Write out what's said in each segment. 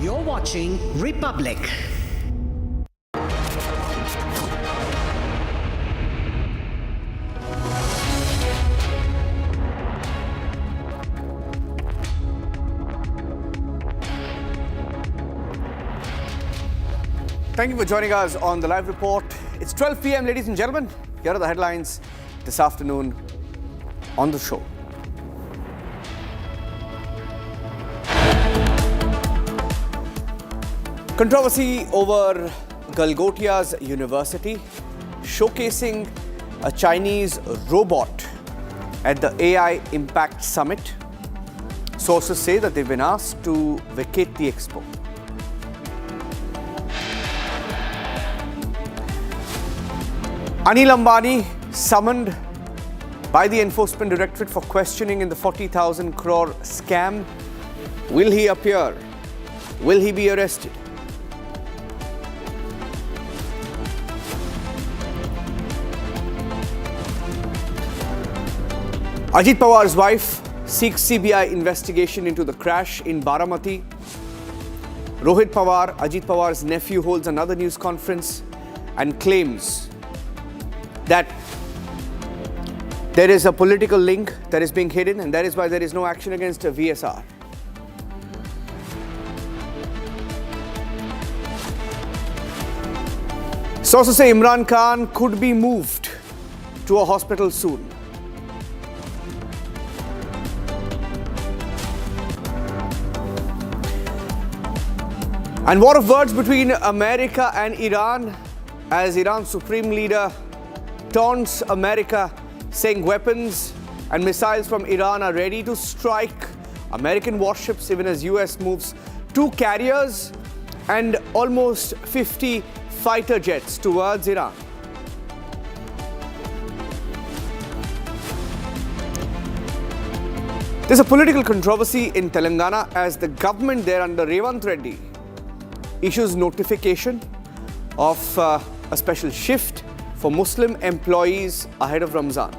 You're watching Republic. Thank you for joining us on the live report. It's 12 p.m., ladies and gentlemen. Here are the headlines this afternoon on the show. Controversy over Galgotia's university, showcasing a Chinese robot at the AI Impact Summit. Sources say that they've been asked to vacate the expo. Anil Ambani summoned by the Enforcement Directorate for questioning in the 40,000 crore scam. Will he appear? Will he be arrested? Ajit Pawar's wife seeks CBI investigation into the crash in Baramati. Rohit Pawar, Ajit Pawar's nephew, holds another news conference and claims that there is a political link that is being hidden, and that is why there is no action against VSR. Sources say Imran Khan could be moved to a hospital soon. And war of words between America and Iran as Iran's supreme leader taunts America, saying weapons and missiles from Iran are ready to strike American warships, even as US moves 2 carriers and almost 50 fighter jets towards Iran. There's a political controversy in Telangana as the government there under Revant Reddy issues notification of a special shift for Muslim employees ahead of Ramzan.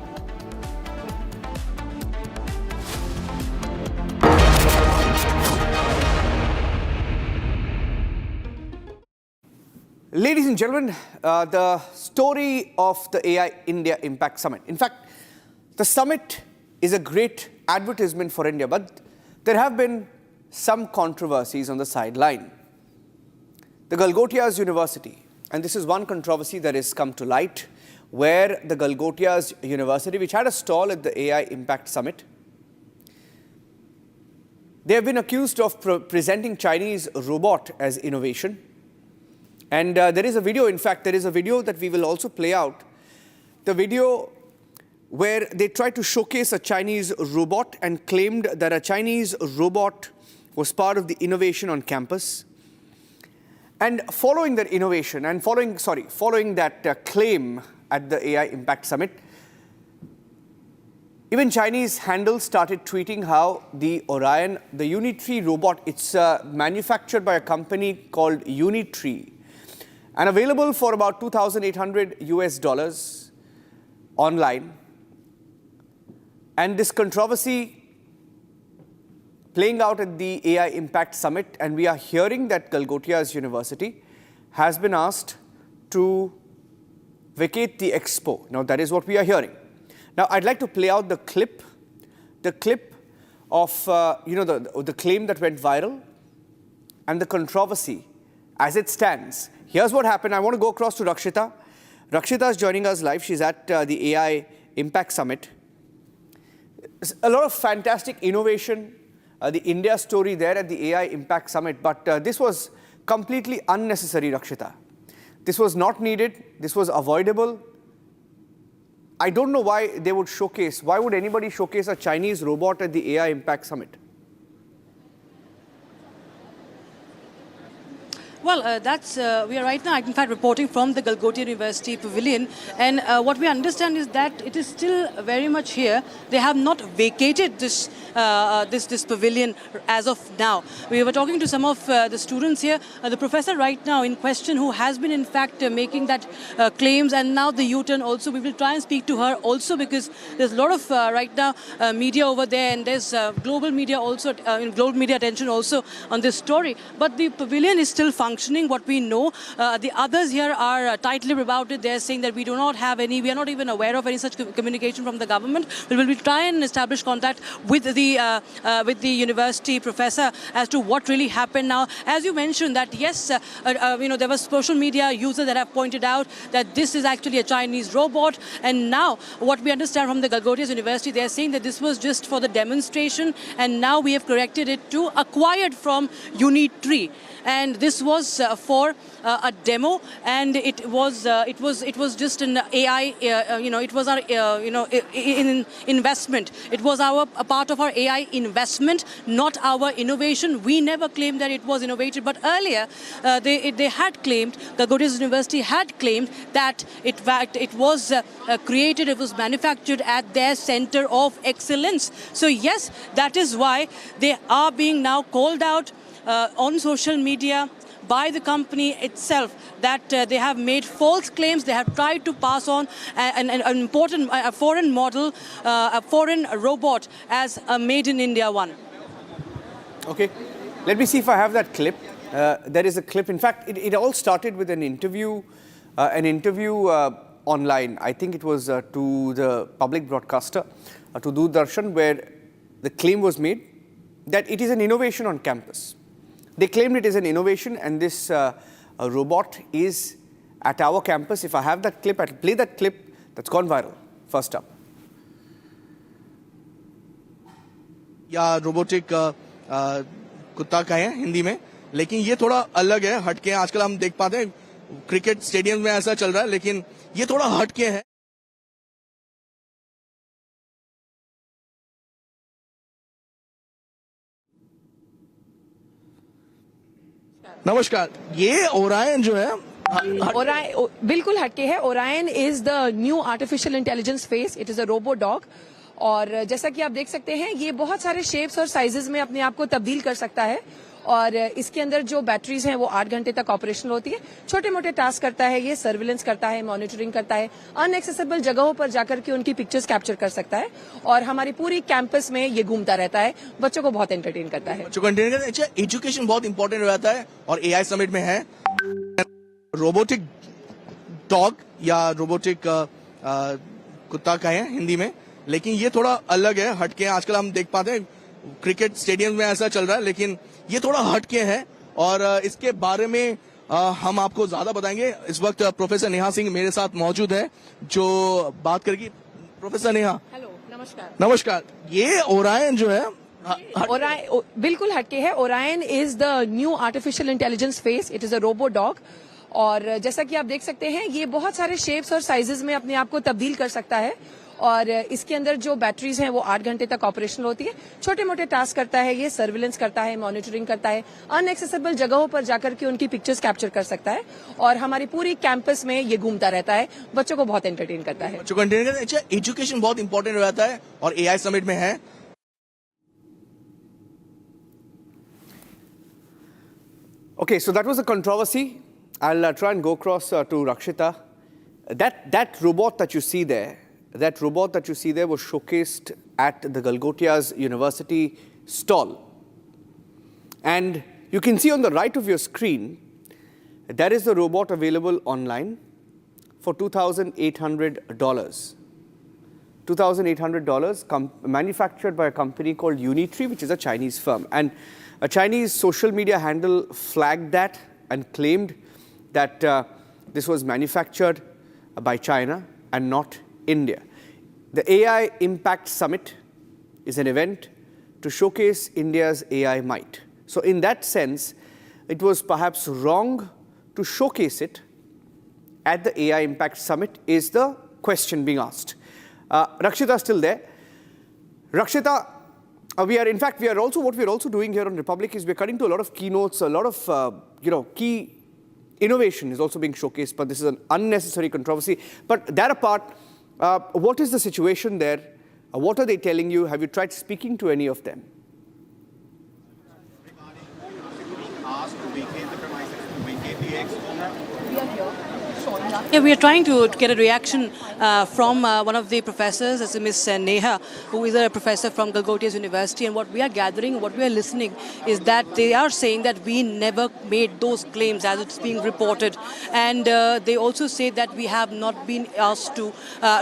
Ladies and gentlemen, the story of the AI India Impact Summit. In fact, the summit is a great advertisement for India, but there have been some controversies on the sideline. The Galgotia's University, and this is one controversy that has come to light, where the Galgotia's University, which had a stall at the AI Impact Summit, they have been accused of presenting Chinese robot as innovation. And there is a video, in fact, there is a video that we will also play out. The video where they tried to showcase a Chinese robot and claimed that a Chinese robot was part of the innovation on campus. And following that innovation and following that claim at the AI Impact Summit, even Chinese handles started tweeting how the Orion, the Unitree robot, it's manufactured by a company called Unitree and available for about $2,800 online. And this controversy playing out at the AI Impact Summit, and we are hearing that Galgotia's University has been asked to vacate the expo. Now, that is what we are hearing. Now, I'd like to play out the clip of, the claim that went viral and the controversy as it stands. Here's what happened. I want to go across to Rakshita. Rakshita is joining us live. She's at the AI Impact Summit. A lot of fantastic innovation, the India story there at the AI Impact Summit, but this was completely unnecessary, Rakshita. This was not needed. This was avoidable. I don't know why they would showcase. Why would anybody showcase a Chinese robot at the AI Impact Summit? Well, we are right now, in fact, reporting from the Galgotia University Pavilion, and what we understand is that it is still very much here. They have not vacated this this pavilion as of now. We were talking to some of the students here. The professor right now in question, who has been in fact making that claims, and now the U-turn also. We will try and speak to her also, because there's a lot of right now media over there, and there's global media also, global media attention also on this story. But the pavilion is still functioning, what we know. The others here are tight-lipped about it. They're saying that we do not have any, we are not even aware of any such communication from the government. We will try and establish contact with the university professor as to what really happened now. As you mentioned that, yes, there was social media users that have pointed out that this is actually a Chinese robot. And now what we understand from the Galgotia University, they're saying that this was just for the demonstration, and now we have corrected it to acquired from Unitree. And this was for a demo, and it was just an AI. It was our investment. It was a part of our AI investment, not our innovation. We never claimed that it was innovated, but earlier they had claimed, the Galgotia University had claimed that it was created, it was manufactured at their center of excellence. So yes, that is why they are being now called out on social media by the company itself, that they have made false claims. They have tried to pass on an important foreign model, a foreign robot as a made in India one. Okay, let me see if I have that clip. There is a clip. In fact, it all started with an interview online. I think it was to the public broadcaster, to Doordarshan, where the claim was made that it is an innovation on campus. They claimed it is an innovation, and this robot is at our campus. If I have that clip, I'll play that clip that's gone viral. First up. या robotic कुत्ता का है हिंदी में, लेकिन ये थोड़ा अलग है, हटके है. आजकल हम देख पाते हैं क्रिकेट स्टेडियम में ऐसा चल रहा है, लेकिन ये थोड़ा हटके है. नमस्कार. ये ओरायन जो है बिल्कुल हटके है. Orion is the new artificial intelligence face. It is a robo dog. और जैसा कि आप देख सकते हैं, ये बहुत सारे शेप्स और साइजेस में अपने आप को तब्दील कर सकता है. और इसके अंदर जो बैटरीज हैं वो 8 घंटे तक ऑपरेशनल होती है. छोटे मोटे टास्क करता है, ये सर्विलेंस करता है, मॉनिटरिंग करता है, अनएक्सेसिबल जगहों पर जाकर के उनकी पिक्चर्स कैप्चर कर सकता है. और हमारी पूरी कैंपस में ये घूमता रहता है. बच्चों को बहुत एंटरटेन करता है. बच्चों को एंटरटेन करता है. अच्छा, एजुकेशन बहुत इंपॉर्टेंट रहता है, और एआई समिट में है रोबोटिक डॉग या रोबोटिक कुत्ता का है हिंदी में, लेकिन ये थोड़ा अलग है, हटके है. आजकल हम देख पाते हैं क्रिकेट स्टेडियम में ऐसा चल रहा है, लेकिन ये थोड़ा हटके है. और इसके बारे में हम आपको ज्यादा बताएंगे. इस वक्त प्रोफेसर नेहा सिंह मेरे साथ मौजूद है, जो बात करेगी. प्रोफेसर नेहा, हेलो, नमस्कार. नमस्कार. ये ओरायन जो है बिल्कुल हटके है. Orion is the new artificial intelligence face. It is a robo dog. और जैसा कि आप देख सकते हैं, ये बहुत सारे शेप्स और साइजेस में अपने आप को तब्दील कर सकता है. और इसके अंदर जो बैटरीज हैं वो 8 घंटे तक ऑपरेशनल होती है. छोटे मोटे टास्क करता है, ये सर्विलेंस करता है, मॉनिटरिंग करता है, अनएक्सेसिबल जगहों पर जाकर के उनकी पिक्चर्स कैप्चर कर सकता है. और हमारी पूरी कैंपस में ये घूमता रहता है. बच्चों को बहुत एंटरटेन करता है. बच्चों को एंटरटेन करता है. अच्छा, एजुकेशन बहुत इंपॉर्टेंट रहता है, और एआई समिट में है. Okay, so that was a controversy. I'll try and go across to Rakshita. That robot that you see there, was showcased at the Galgotia's University stall. And you can see on the right of your screen, there is the robot available online for $2,800. $2,800, manufactured by a company called Unitree, which is a Chinese firm. And a Chinese social media handle flagged that and claimed that this was manufactured by China and not India. The AI Impact Summit is an event to showcase India's AI might. So in that sense, it was perhaps wrong to showcase it at the AI Impact Summit, is the question being asked. Rakshita is still there. Rakshita, what we are also doing here on Republic is we're cutting to a lot of keynotes, a lot of key innovation is also being showcased, but this is an unnecessary controversy. But that apart, what is the situation there? What are they telling you? Have you tried speaking to any of them? Yeah, we are trying to get a reaction from one of the professors, as Ms. Neha, who is a professor from Galgotias University. And what we are gathering, what we are listening, is that they are saying that we never made those claims as it's being reported. And they also say that we have not been asked to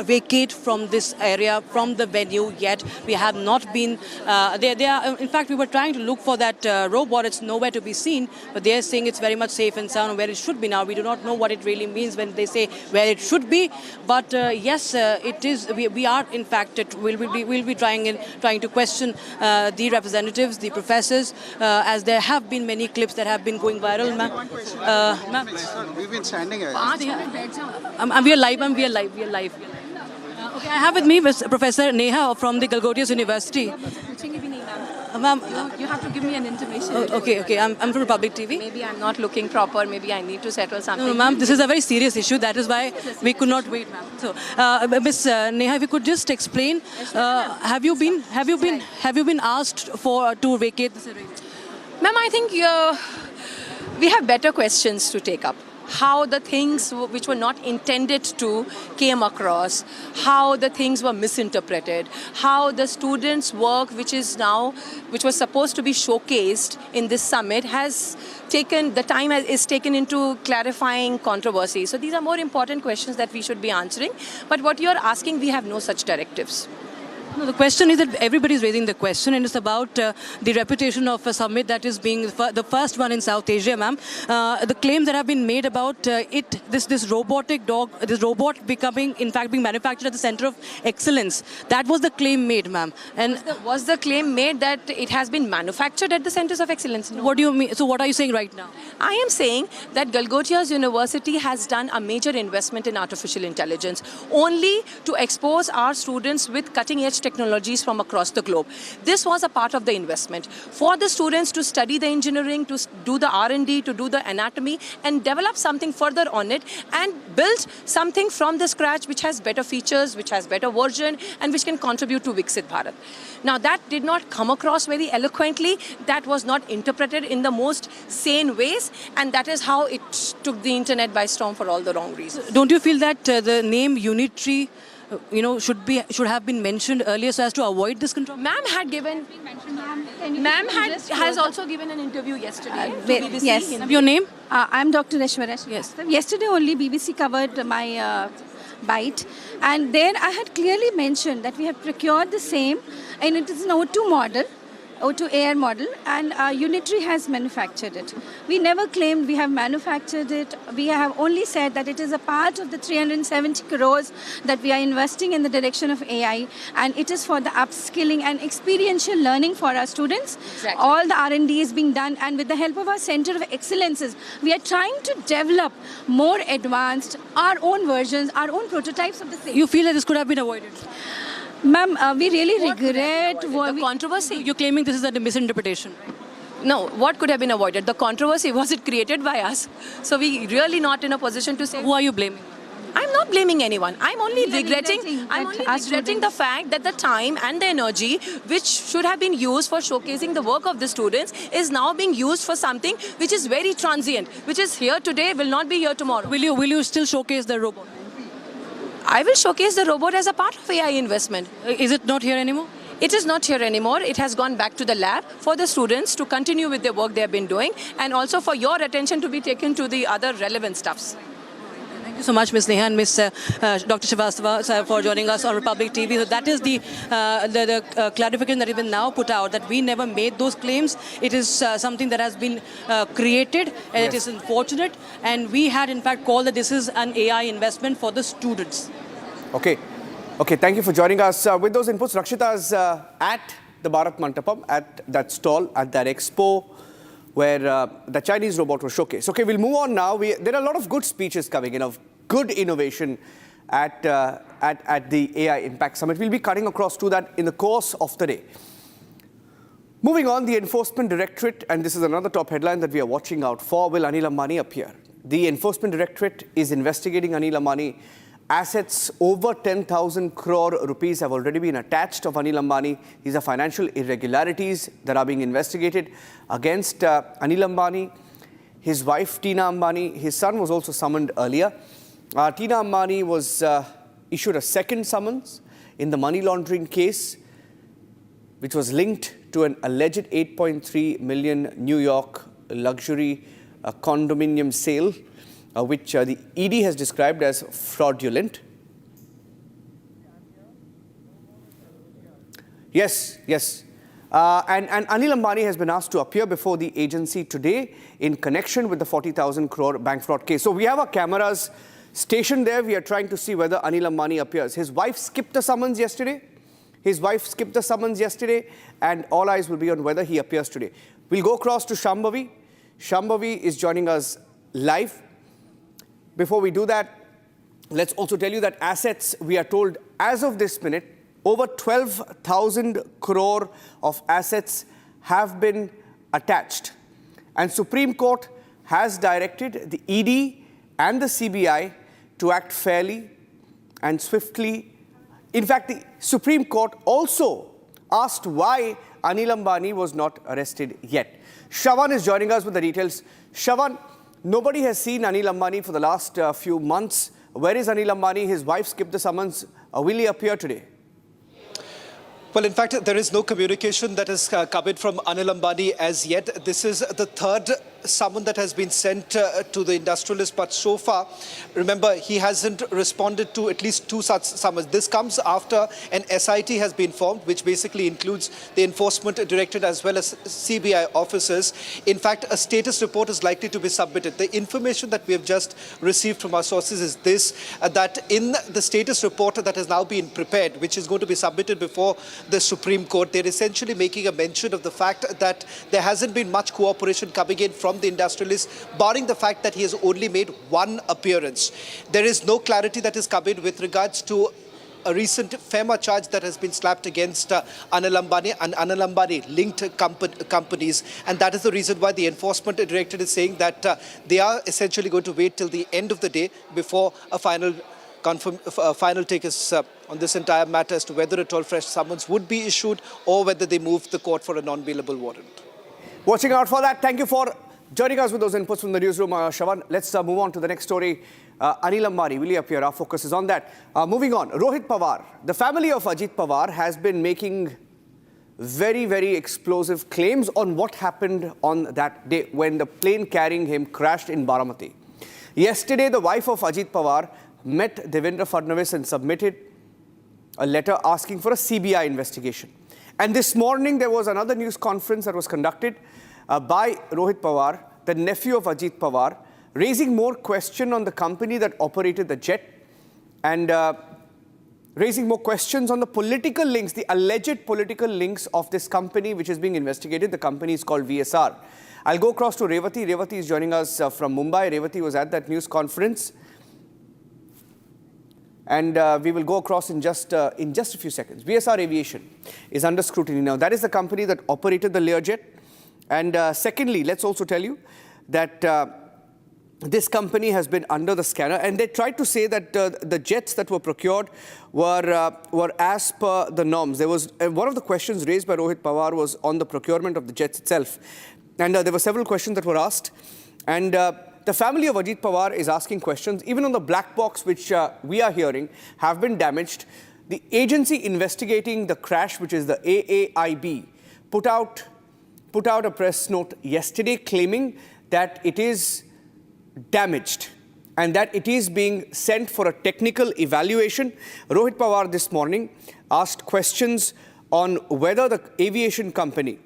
vacate from this area, from the venue yet. We have not been, in fact, we were trying to look for that robot. It's nowhere to be seen, but they are saying it's very much safe and sound where it should be now. We do not know what it really means when they say where it should be, but yes, it is. We are in fact. We'll be trying to question the representatives, the professors, as there have been many clips that have been going viral. Ma'am, we've been standing here. We are live. We are live. Okay, I have with me Professor Neha from the Galgotias University. Ma'am, you have to give me an intimation. Okay. I'm from Republic TV. Maybe I'm not looking proper. Maybe I need to settle something. No, ma'am, this is a very serious issue. That is why we could not wait, ma'am. So, Miss Neha, if you could just explain, have you been asked to vacate this area? Ma'am, I think we have better questions to take up. How the things which were not intended to came across, how the things were misinterpreted, how the students' work, which was supposed to be showcased in this summit, is taken into clarifying controversy. So these are more important questions that we should be answering. But what you're asking, we have no such directives. No, the question is that everybody is raising the question, and it's about the reputation of a summit that is being the first one in South Asia, ma'am. The claims that have been made about this robotic dog, this robot being manufactured at the center of excellence. That was the claim made, ma'am. And was the claim made that it has been manufactured at the centers of excellence? No. What do you mean? So what are you saying right now? I am saying that Galgotias University has done a major investment in artificial intelligence only to expose our students with cutting-edge technologies from across the globe. This was a part of the investment for the students to study the engineering, to do the R&D, to do the anatomy, and develop something further on it and build something from the scratch which has better features, which has better version, and which can contribute to Viksit Bharat. Now, that did not come across very eloquently. That was not interpreted in the most sane ways, and that is how it took the internet by storm for all the wrong reasons. Don't you feel that the name Unitary should have been mentioned earlier so as to avoid this control? Ma'am has also given an interview yesterday to BBC. Yes. Your name? I'm Dr. Aishwarya. Yes. Yesterday only BBC covered my bite, and there I had clearly mentioned that we have procured the same, and it is an O2 model. O2 air model, and Unitary has manufactured it. We never claimed we have manufactured it. We have only said that it is a part of the 370 crores that we are investing in the direction of AI, and it is for the upskilling and experiential learning for our students. Exactly. All the R&D is being done, and with the help of our Center of Excellences, we are trying to develop more advanced, our own versions, our own prototypes of the same. You feel that this could have been avoided? Ma'am, we really regret the controversy. You're claiming this is a misinterpretation, right? No, what could have been avoided? The controversy, was it created by us? So we really not in a position to say. Who are you blaming? I'm not blaming anyone. I'm only regretting regretting the fact that the time and the energy which should have been used for showcasing the work of the students is now being used for something which is very transient, which is here today, will not be here tomorrow. Will you still showcase the robot? I will showcase the robot as a part of AI investment. Is it not here anymore? It is not here anymore. It has gone back to the lab for the students to continue with their work they have been doing, and also for your attention to be taken to the other relevant stuffs. Thank you so much, Ms. Neha and Ms. Dr. Srivastava for joining us on Republic TV. So that is the clarification that has been now put out, that we never made those claims. It is something that has been created, and it is unfortunate. And we had, in fact, called that this is an AI investment for the students. Okay, thank you for joining us. With those inputs, Rakshita is at the Bharat Mantapam, at that stall, at that expo, where the Chinese robot was showcased. Okay, we'll move on now. There are a lot of good speeches coming in, of good innovation at the AI Impact Summit. We'll be cutting across to that in the course of the day. Moving on, the Enforcement Directorate, and this is another top headline that we are watching out for. Will Anil Ambani appear? The Enforcement Directorate is investigating Anil Ambani. Assets over 10,000 crore rupees have already been attached of Anil Ambani. These are financial irregularities that are being investigated against Anil Ambani, his wife Tina Ambani. His son was also summoned earlier. Tina Ambani was issued a second summons in the money laundering case, which was linked to an alleged 8.3 million New York luxury condominium sale, which the ED has described as fraudulent. Yes. And Anil Ambani has been asked to appear before the agency today in connection with the 40,000 crore bank fraud case. So we have our cameras stationed there. We are trying to see whether Anil Ambani appears. His wife skipped the summons yesterday. And all eyes will be on whether he appears today. We'll go across to Shambhavi. Shambhavi is joining us live. Before we do that, let's also tell you that assets, we are told as of this minute, over 12,000 crore of assets have been attached. And Supreme Court has directed the ED and the CBI to act fairly and swiftly. In fact, the Supreme Court also asked why Anil Ambani was not arrested yet. Shravan is joining us with the details. Shravan, nobody has seen Anil Ambani for the last few months. Where is Anil Ambani? His wife skipped the summons. Will he appear today? Well, in fact, there is no communication that has come in from Anil Ambani as yet. This is the third summon that has been sent to the industrialist, but so far, remember, he hasn't responded to at least two such summons. This comes after an SIT has been formed, which basically includes the Enforcement Directorate as well as CBI officers. In fact, a status report is likely to be submitted. The information that we have just received from our sources is this, that in the status report that has now been prepared, which is going to be submitted before the Supreme Court, they're essentially making a mention of the fact that there hasn't been much cooperation coming in from the industrialist, barring the fact that he has only made one appearance. There is no clarity that is come in with regards to a recent FEMA charge that has been slapped against Anil Ambani and Anil Ambani linked companies. And that is the reason why the Enforcement Directorate is saying that they are essentially going to wait till the end of the day before a final take is on this entire matter as to whether at all fresh summons would be issued or whether they move the court for a non-bailable warrant. Watching out for that. Thank you for joining us with those inputs from the newsroom, Shravan. Let's move on to the next story. Anil Ambani, will he appear? Our focus is on that. Moving on, Rohit Pawar. The family of Ajit Pawar has been making very, very explosive claims on what happened on that day when the plane carrying him crashed in Baramati. Yesterday, the wife of Ajit Pawar met Devendra Fadnavis and submitted a letter asking for a CBI investigation. And this morning, there was another news conference that was conducted by Rohit Pawar, the nephew of Ajit Pawar, raising more question on the company that operated the jet and raising more questions on the political links, the alleged political links of this company which is being investigated. The company is called VSR. I'll go across to Revati. Revati is joining us from Mumbai. Revati was at that news conference. And we will go across in just a few seconds. VSR Aviation is under scrutiny now. That is the company that operated the Learjet. And secondly, let's also tell you that this company has been under the scanner. And they tried to say that the jets that were procured were as per the norms. There was one of the questions raised by Rohit Pawar was on the procurement of the jets itself. And there were several questions that were asked. And the family of Ajit Pawar is asking questions. Even on the black box, which we are hearing, have been damaged. The agency investigating the crash, which is the AAIB, put out a press note yesterday claiming that it is damaged and that it is being sent for a technical evaluation. Rohit Pawar this morning asked questions on whether the aviation company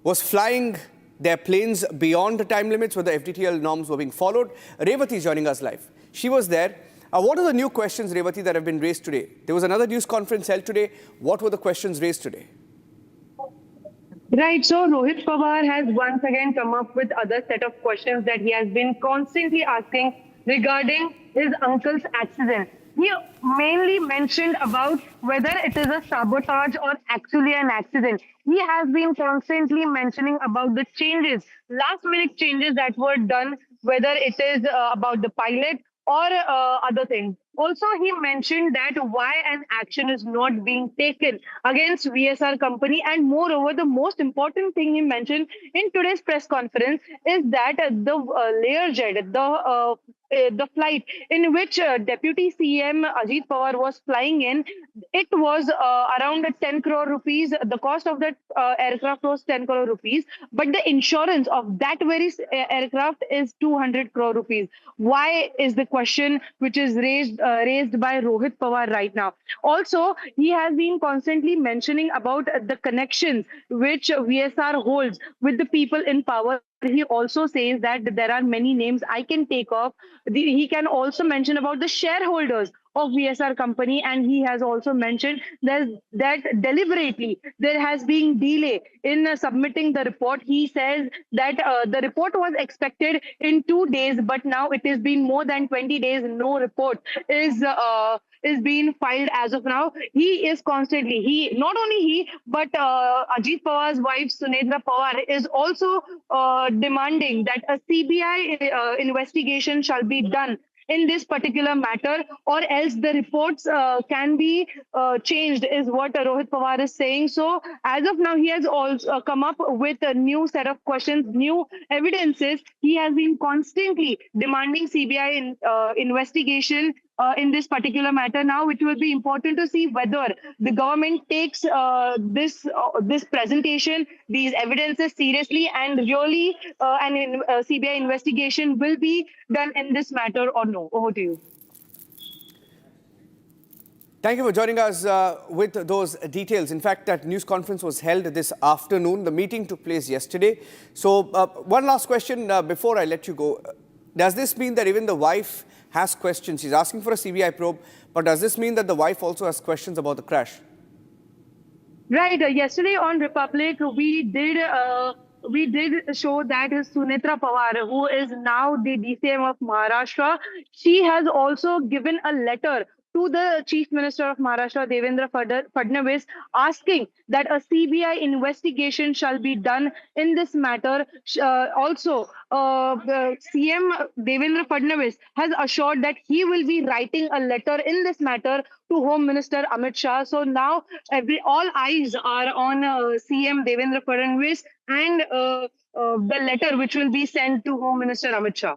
was flying their planes beyond the time limits, whether FDTL norms were being followed. Revati is joining us live. She was there. What are the new questions, Revati, that have been raised today? There was another news conference held today. What were the questions raised today? Right, so Rohit Pawar has once again come up with other set of questions that he has been constantly asking regarding his uncle's accident. he mainly mentioned about whether it is a sabotage or actually an accident. He has been constantly mentioning about the changes, last minute changes that were done, whether it is about the pilot or other things. Also, he mentioned that why an action is not being taken against VSR company, and moreover, the most important thing he mentioned in today's press conference is that the Learjet, the flight in which Deputy CM Ajit Pawar was flying in, it was around 10 crore rupees. The cost of that aircraft was 10 crore rupees, but the insurance of that very aircraft is 200 crore rupees. Why is the question which is raised by Rohit Pawar right now. Also, he has been constantly mentioning about the connections which VSR holds with the people in power. He also says that there are many names I can take off. He can also mention about the shareholders of VSR company, and he has also mentioned that deliberately there has been delay in submitting the report. He says that the report was expected in 2 days, but now it has been more than 20 days. No report is being filed as of now. He is constantly, not only he, but Ajit Pawar's wife, Sunetra Pawar, is also demanding that a CBI investigation shall be done in this particular matter, or else the reports can be changed, is what Rohit Pawar is saying. So as of now, he has also come up with a new set of questions, new evidences. He has been constantly demanding CBI investigation in this particular matter. Now it will be important to see whether the government takes this presentation, these evidences seriously, and really an CBI investigation will be done in this matter or no. Over to you. Thank you for joining us with those details. In fact, that news conference was held this afternoon. The meeting took place yesterday. So one last question before I let you go. Does this mean that even the wife has questions? She's asking for a CBI probe, but does this mean that the wife also has questions about the crash? Right. Yesterday on Republic, we did show that Sunetra Pawar, who is now the DCM of Maharashtra, she has also given a letter to the Chief Minister of Maharashtra, Devendra Fadnavis, asking that a CBI investigation shall be done in this matter. Also, the CM Devendra Fadnavis has assured that he will be writing a letter in this matter to Home Minister Amit Shah. So now all eyes are on CM Devendra Fadnavis and the letter which will be sent to Home Minister Amit Shah.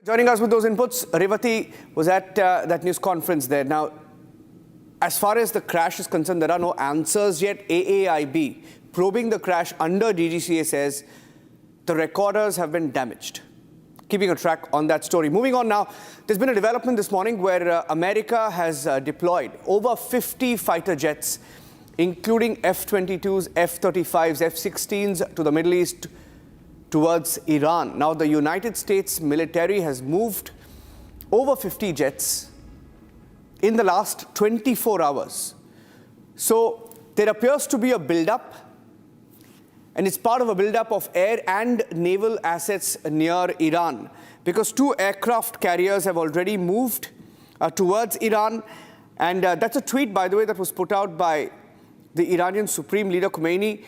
Joining us with those inputs, Revati was at that news conference there. Now, as far as the crash is concerned, there are no answers yet. AAIB, probing the crash under DGCA, says the recorders have been damaged. Keeping a track on that story. Moving on now, there's been a development this morning where America has deployed over 50 fighter jets, including F-22s, F-35s, F-16s to the Middle East towards Iran. Now, the United States military has moved over 50 jets in the last 24 hours. So there appears to be a buildup, and it's part of a buildup of air and naval assets near Iran, because 2 aircraft carriers have already moved towards Iran. And that's a tweet, by the way, that was put out by the Iranian Supreme Leader Khomeini,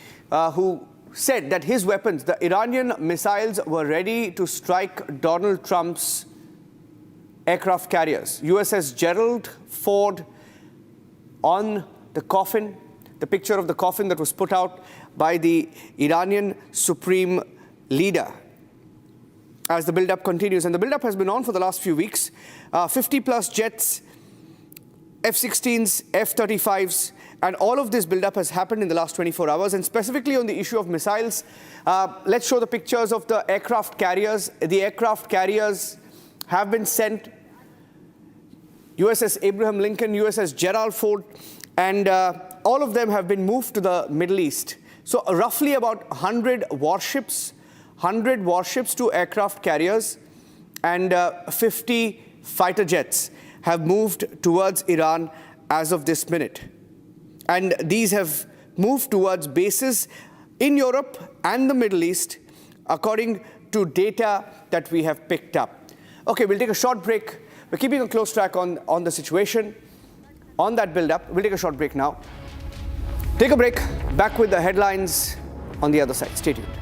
who said that his weapons, the Iranian missiles, were ready to strike Donald Trump's aircraft carriers. USS Gerald Ford on the coffin, the picture of the coffin that was put out by the Iranian Supreme Leader as the buildup continues. And the buildup has been on for the last few weeks. 50-plus jets, F-16s, F-35s, and all of this buildup has happened in the last 24 hours. And specifically on the issue of missiles, let's show the pictures of the aircraft carriers. The aircraft carriers have been sent. USS Abraham Lincoln, USS Gerald Ford, and all of them have been moved to the Middle East. So roughly about 100 warships, 2 aircraft carriers, and 50 fighter jets have moved towards Iran as of this minute. And these have moved towards bases in Europe and the Middle East, according to data that we have picked up. Okay, we'll take a short break. We're keeping a close track on the situation, on that build-up. We'll take a short break now. Take a break. Back with the headlines on the other side. Stay tuned.